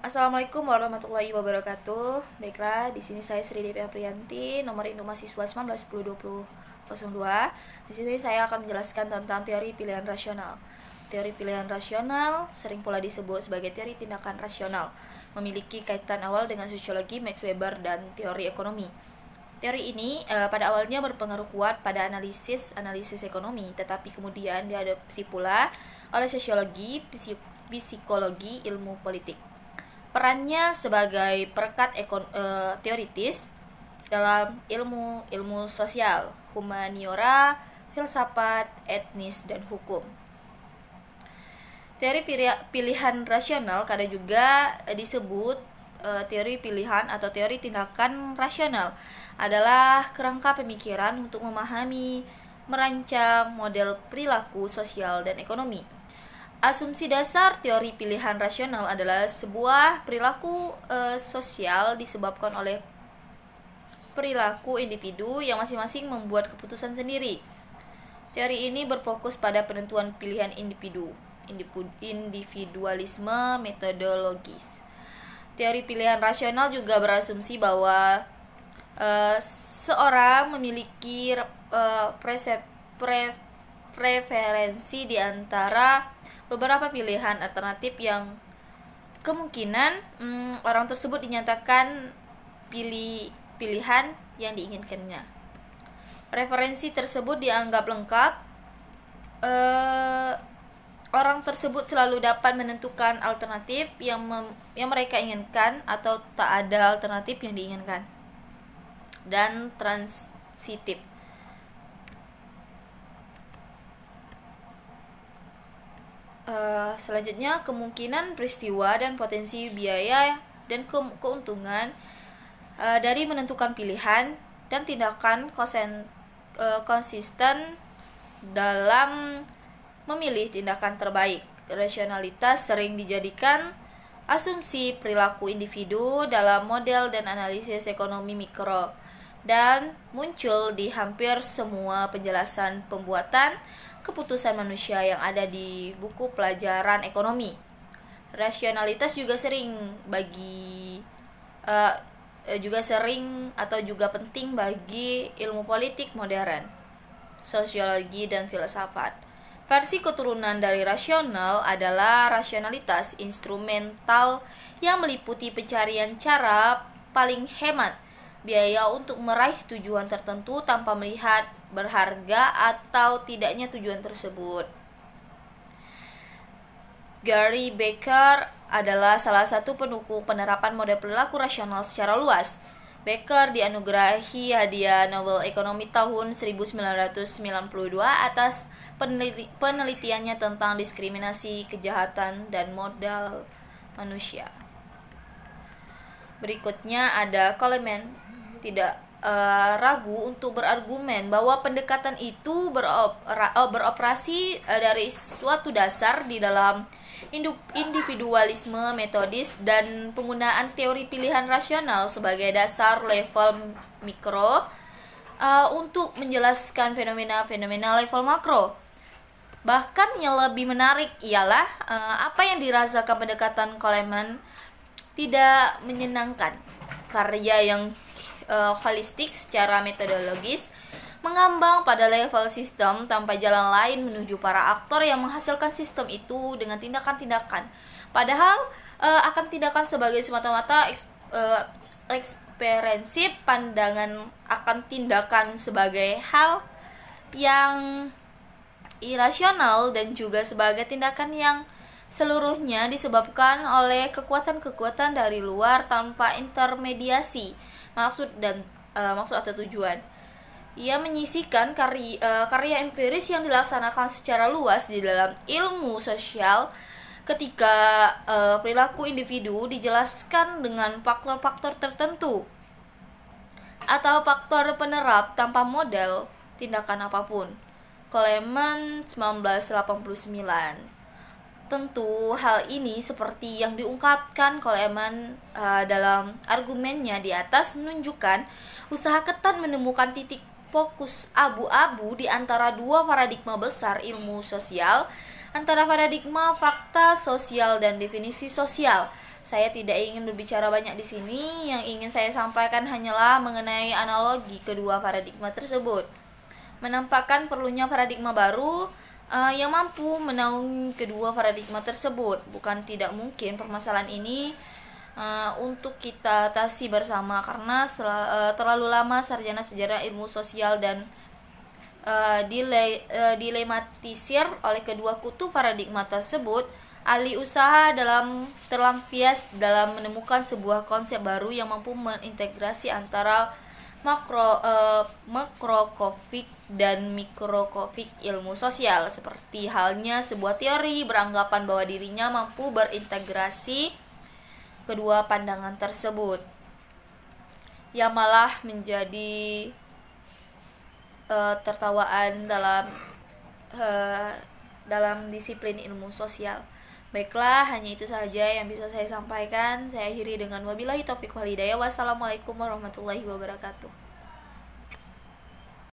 Assalamualaikum warahmatullahi wabarakatuh. Baiklah, di sini saya Sri Devi Aprianti, nomor induk mahasiswa 19102002. Di sini saya akan menjelaskan tentang teori pilihan rasional. Teori pilihan rasional sering pula disebut sebagai teori tindakan rasional, memiliki kaitan awal dengan sosiologi Max Weber dan teori ekonomi. Teori ini pada awalnya berpengaruh kuat pada analisis ekonomi, tetapi kemudian diadopsi pula oleh sosiologi, psikologi, ilmu politik. Perannya sebagai perekat teoritis dalam ilmu sosial, humaniora, filsafat, etnis, dan hukum. Teori pilihan rasional kadang juga disebut teori pilihan atau teori tindakan rasional adalah kerangka pemikiran untuk memahami, merancang model perilaku sosial dan ekonomi. Asumsi dasar teori pilihan rasional adalah sebuah perilaku sosial disebabkan oleh perilaku individu yang masing-masing membuat keputusan sendiri. Teori ini berfokus pada penentuan pilihan individualisme metodologis. Teori pilihan rasional juga berasumsi bahwa seorang memiliki preferensi di antara beberapa pilihan alternatif yang kemungkinan orang tersebut dinyatakan pilihan yang diinginkannya. Referensi tersebut dianggap lengkap. Orang tersebut selalu dapat menentukan alternatif yang mereka inginkan atau tak ada alternatif yang diinginkan. Dan transitif. Selanjutnya, kemungkinan peristiwa dan potensi biaya dan keuntungan dari menentukan pilihan dan tindakan konsisten dalam memilih tindakan terbaik. Rasionalitas sering dijadikan asumsi perilaku individu dalam model dan analisis ekonomi mikro dan muncul di hampir semua penjelasan pembuatan keputusan manusia yang ada di buku pelajaran ekonomi. Rasionalitas juga sering penting bagi ilmu politik modern, sosiologi, dan filsafat. Versi keturunan dari rasional adalah rasionalitas instrumental yang meliputi pencarian cara paling hemat biaya untuk meraih tujuan tertentu tanpa melihat berharga atau tidaknya tujuan tersebut. Gary Becker adalah salah satu pendukung penerapan model perilaku rasional secara luas. Becker dianugerahi hadiah Nobel Ekonomi tahun 1992 atas penelitiannya tentang diskriminasi, kejahatan, dan modal manusia. Berikutnya ada Coleman tidak ragu untuk berargumen bahwa pendekatan itu beroperasi dari suatu dasar di dalam individualisme metodis dan penggunaan teori pilihan rasional sebagai dasar level mikro untuk menjelaskan fenomena-fenomena level makro. Bahkan yang lebih menarik ialah apa yang dirasakan pendekatan Coleman tidak menyenangkan. Karya yang holistik secara metodologis mengambang pada level sistem tanpa jalan lain menuju para aktor yang menghasilkan sistem itu dengan tindakan-tindakan. Padahal akan tindakan sebagai semata-mata eksperensif, pandangan akan tindakan sebagai hal yang irasional dan juga sebagai tindakan yang seluruhnya disebabkan oleh kekuatan-kekuatan dari luar tanpa intermediasi maksud atau tujuan. Ia menyisihkan karya empiris yang dilaksanakan secara luas di dalam ilmu sosial ketika perilaku individu dijelaskan dengan faktor-faktor tertentu atau faktor penerap tanpa model tindakan apapun. Coleman 1989. Tentu hal ini seperti yang diungkapkan Coleman dalam argumennya di atas menunjukkan usaha ketat menemukan titik fokus abu-abu di antara dua paradigma besar ilmu sosial antara paradigma, fakta, sosial, dan definisi sosial. Saya tidak ingin berbicara banyak di sini, yang ingin saya sampaikan hanyalah mengenai analogi kedua paradigma tersebut. Menampakkan perlunya paradigma baru yang mampu menaungi kedua paradigma tersebut. Bukan tidak mungkin permasalahan ini untuk kita atasi bersama karena terlalu lama sarjana sejarah ilmu sosial dan dilematisir oleh kedua kutub paradigma tersebut. Ahli usaha terlampias dalam menemukan sebuah konsep baru yang mampu mengintegrasi antara makrokosmik dan mikrokosmik ilmu sosial, seperti halnya sebuah teori beranggapan bahwa dirinya mampu berintegrasi kedua pandangan tersebut, yang malah menjadi tertawaan dalam disiplin ilmu sosial. Baiklah, hanya itu saja yang bisa saya sampaikan. Saya akhiri dengan wabillahi taufiq wal hidayah. Wassalamualaikum warahmatullahi wabarakatuh.